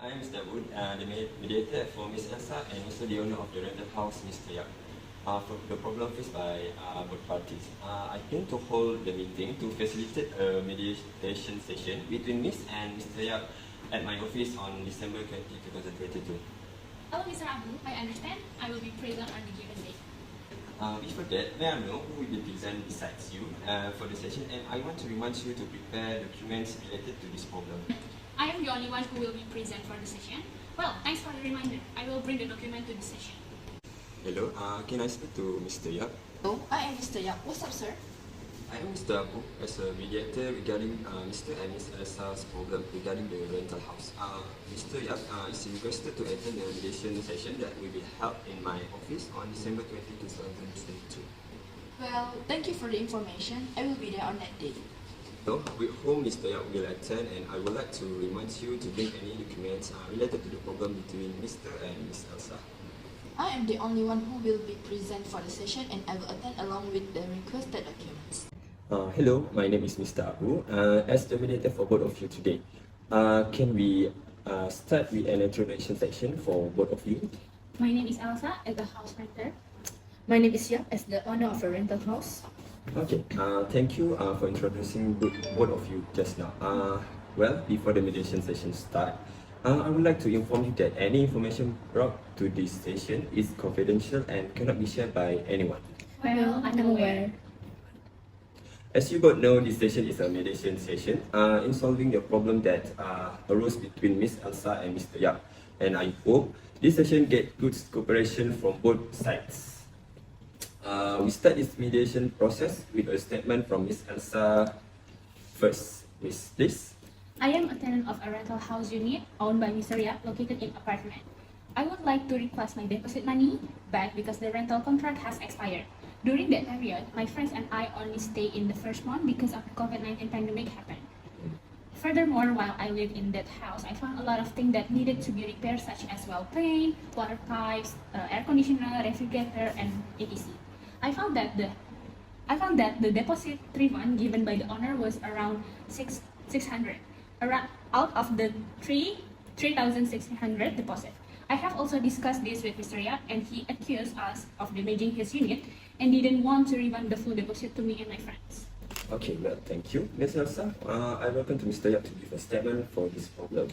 I am Mr. Mohd, the mediator for Ms. Elsa and also the owner of the rental house, Mr. Yap. For the problem faced by both parties, I plan to hold the meeting to facilitate a mediation session between Ms. and Mr. Yap at my office on December 20, 2022. Hello, Mr. Abu. I understand. I will be present on the given date. Before that, may I know who will be present besides you for the session, and I want to remind you to prepare documents related to this problem. I am the only one who will be present for the session. Well, thanks for the reminder. I will bring the document to the session. Hello, can I speak to Mr. Yap? Hello, I am Mr. Yap. What's up, sir? I am Mr. Abu as a mediator regarding Mr. and Ms. Elsa's problem regarding the rental house. Mr. Yap is requested to attend the mediation session that will be held in my office on December 20, 2022. Well, thank you for the information. I will be there on that day. So, with whom Mr. Yap will attend, and I would like to remind you to bring any documents related to the problem between Mr. and Ms. Elsa. I am the only one who will be present for the session and I will attend along with the requested documents. Hello, my name is Mr. Abu. As the mediator for both of you today, can we start with an introduction section for both of you? My name is Elsa, as the house renter. My name is Yap, as the owner of a rental house. Okay, thank you for introducing both of you just now. Well, before the mediation session start, I would like to inform you that any information brought to this session is confidential and cannot be shared by anyone. Well, I'm aware. As you both know, this session is a mediation session in solving the problem that arose between Ms. Elsa and Mr. Yap. And I hope this session gets good cooperation from both sides. We start this mediation process with a statement from Ms. Elsa first. Miss, please. I am a tenant of a rental house unit owned by Mr. Yap located in apartment. I would like to request my deposit money back because the rental contract has expired. During that period, my friends and I only stayed in the first month because of the COVID-19 pandemic happened. Furthermore, while I lived in that house, I found a lot of things that needed to be repaired, such as well paint, water pipes, air conditioner, refrigerator, and etc. I found that the deposit refund given by the owner was around 600 out of the 3,600 deposit. I have also discussed this with Mr. Yap, and he accused us of damaging his unit and didn't want to refund the full deposit to me and my friends. Okay, well, thank you, Ms. Elsa. I welcome to Mr. Yap to give a statement for this problem.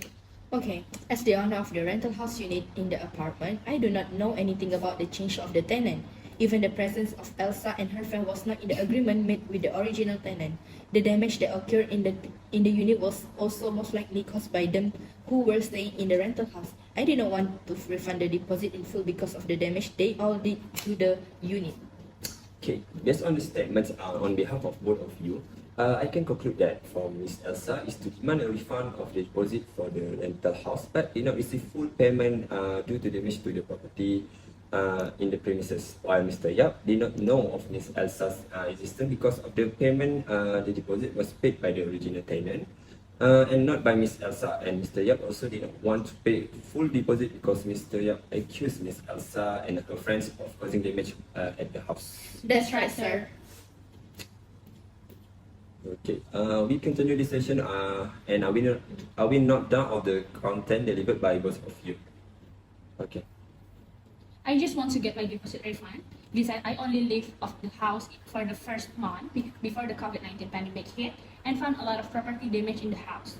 Okay, as the owner of the rental house unit in the apartment, I do not know anything about the change of the tenant. Even the presence of Elsa and her friend was not in the agreement made with the original tenant. The damage that occurred in the unit was also most likely caused by them who were staying in the rental house. I did not want to refund the deposit in full because of the damage they all did to the unit. Okay, based on the statements on behalf of both of you, I can conclude that for Ms. Elsa is to demand a refund of the deposit for the rental house, but did not receive full payment due to damage to the property in the premises, while Mr. Yap did not know of Ms. Elsa's existence because of the payment. The deposit was paid by the original tenant and not by Ms. Elsa, and Mr. Yap also did not want to pay full deposit because Mr. Yap accused Ms. Elsa and her friends of causing damage at the house. That's right, sir. Okay, we continue this session and I will note down of the content delivered by both of you. Okay. I just want to get my deposit refund. Besides, I only lived off the house for the first month before the COVID-19 pandemic hit and found a lot of property damage in the house.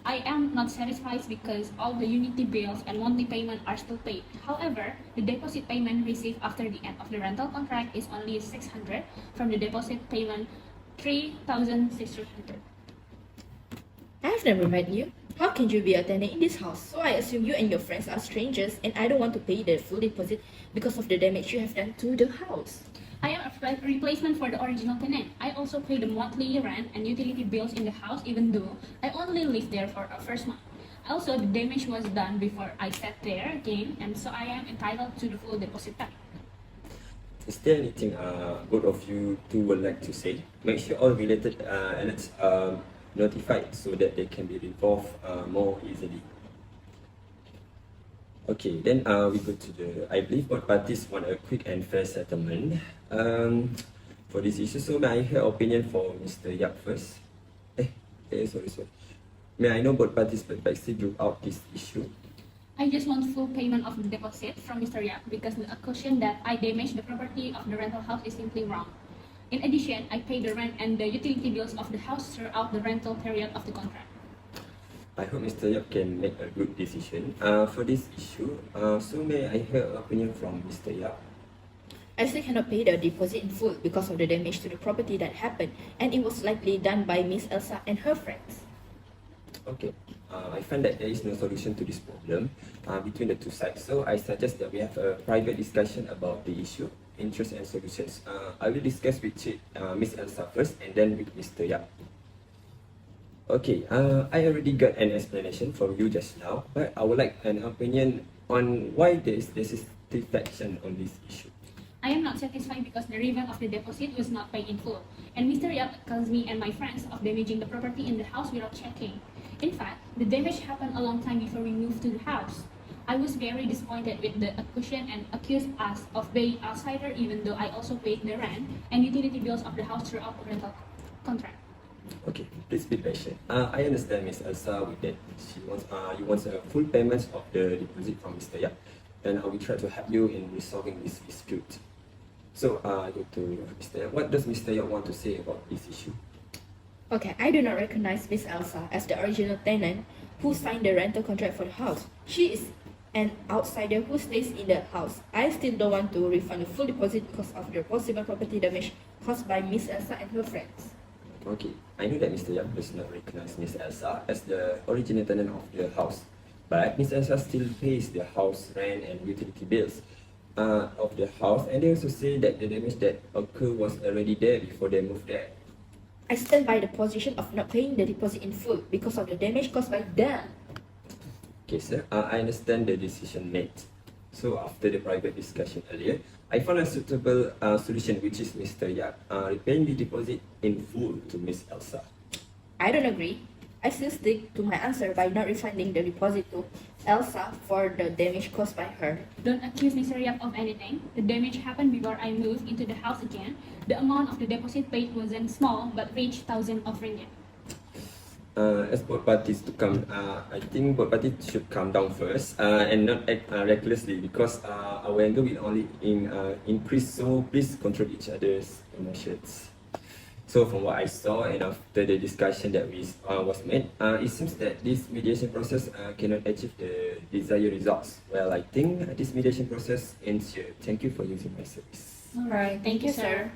I am not satisfied because all the utility bills and monthly payment are still paid. However, the deposit payment received after the end of the rental contract is only 600 from the deposit payment 3,600. I've never met you. How can you be a tenant in this house? So I assume you and your friends are strangers and I don't want to pay the full deposit because of the damage you have done to the house. I am a replacement for the original tenant. I also pay the monthly rent and utility bills in the house even though I only lived there for a first month. Also, the damage was done before I sat there again, and so I am entitled to the full deposit back. Is there anything both of you two would like to say? Make sure all related alerts are notified so that they can be involved more easily. Okay, then we go to the. I believe both parties want a quick and fair settlement for this issue. So may I hear opinion for Mr. Yap first? Sorry. May I know both parties perspective throughout this issue? I just want full payment of the deposit from Mr. Yap because the accusation that I damaged the property of the rental house is simply wrong. In addition, I pay the rent and the utility bills of the house throughout the rental period of the contract. I hope Mr. Yap can make a good decision for this issue. So may I hear an opinion from Mr. Yap? I still cannot pay the deposit in full because of the damage to the property that happened, and it was likely done by Miss Elsa and her friends. Okay, I find that there is no solution to this problem between the two sides. So I suggest that we have a private discussion about the issue, interests and solutions. I will discuss with Miss Elsa first and then with Mr. Yap. Okay, I already got an explanation from you just now, but I would like an opinion on why there is dissatisfaction on this issue. I am not satisfied because the refund of the deposit was not paid in full, and Mr. Yap accused me and my friends of damaging the property in the house without checking. In fact, the damage happened a long time before we moved to the house. I was very disappointed with the accusation and accused us of being outsider even though I also paid the rent and utility bills of the house throughout the rental contract. Okay, please be patient. I understand Miss Elsa with that. You want a full payment of the deposit from Mr. Yap, and I will try to help you in resolving this dispute. So, go to Mr. Yap. What does Mr. Yap want to say about this issue? Okay, I do not recognize Miss Elsa as the original tenant who signed the rental contract for the house. She is an outsider who stays in the house. I still don't want to refund the full deposit because of the possible property damage caused by Miss Elsa and her friends. Okay, I know that Mr. Yap does not recognize Miss Elsa as the original tenant of the house, but Miss Elsa still pays the house rent and utility bills of the house, and they also say that the damage that occurred was already there before they moved there. I stand by the position of not paying the deposit in full because of the damage caused by them. Okay, sir, I understand the decision made. So after the private discussion earlier, I found a suitable solution, which is Mr. Yap repaying the deposit in full to Miss Elsa. I don't agree. I still stick to my answer by not refunding the deposit to Elsa for the damage caused by her. Don't accuse Mr. Yap of anything. The damage happened before I moved into the house again. The amount of the deposit paid wasn't small, but reached thousands of ringgit. As both parties to come, I think both parties should calm down first and not act recklessly because our anger will only increase. So please control each other's emotions. So from what I saw and after the discussion that was made, it seems that this mediation process cannot achieve the desired results. Well, I think this mediation process ends here. Thank you for using my service. Alright, thank you, sir.